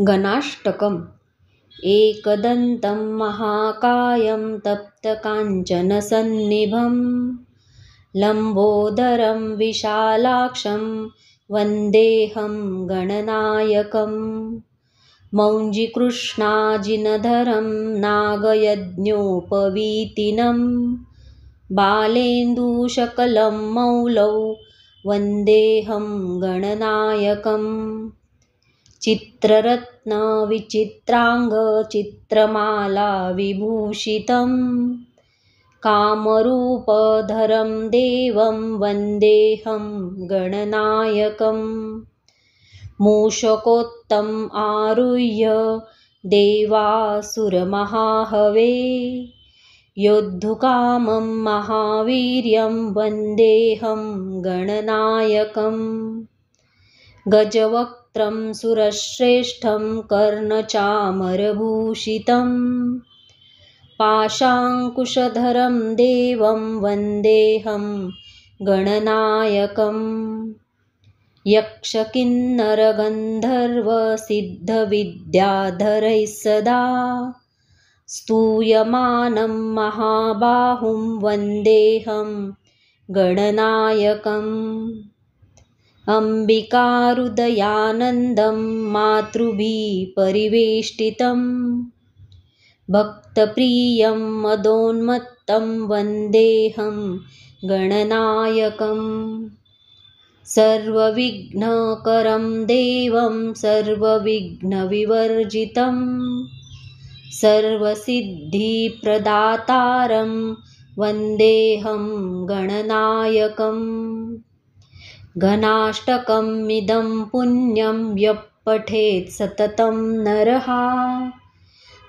गणाष्टकम्। एकदन्तं महाकायं तप्तकाञ्चनसन्निभं लम्बोदरं विशालाक्षं वन्देऽहं गणनायकम्। मौञ्जीकृष्णाजिनधरं नागयज्ञोपवीतिनं बालेन्दुशकलं मौलौ वन्देऽहं गणनायकम्। चित्ररत्नविचित्राङ्गचित्रमालाविभूषितं कामरूपधरं देवं वन्देऽहं गणनायकम्। मूषकोत्तम् आरुह्य देवासुरमहाहवे योद्धुकामं महावीर्यं वन्देऽहं गणनायकम्। गजवक्त्रं सुरश्रेष्ठं कर्णचामरभूषितं पाशाङ्कुशधरं देवं वन्देऽहं गणनायकम्। यक्षकिन्नरगन्धर्वसिद्धविद्याधरैः सदा स्तूयमानं महाबाहुं वन्देऽहं गणनायकम्। अम्बिकाहृदयानन्दं मातृभिः परिवेष्टितं भक्तप्रियं मदोन्मत्तं वन्देऽहं गणनायकम्। सर्वविघ्नकरं देवं सर्वविघ्नविवर्जितं सर्वसिद्धिप्रदातारं वन्देऽहं गणनायकम्। घनाष्टकमिदं पुण्यं यः पठेत् सततं नरः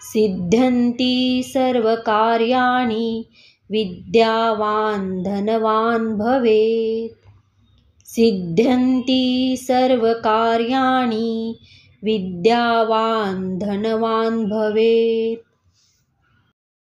सिद्ध्यन्ति सर्वकार्याणि विद्यावान् धनवान् भवेत्। सिद्ध्यन्ति सर्वकार्याणि विद्यावान् धनवान् भवेत्।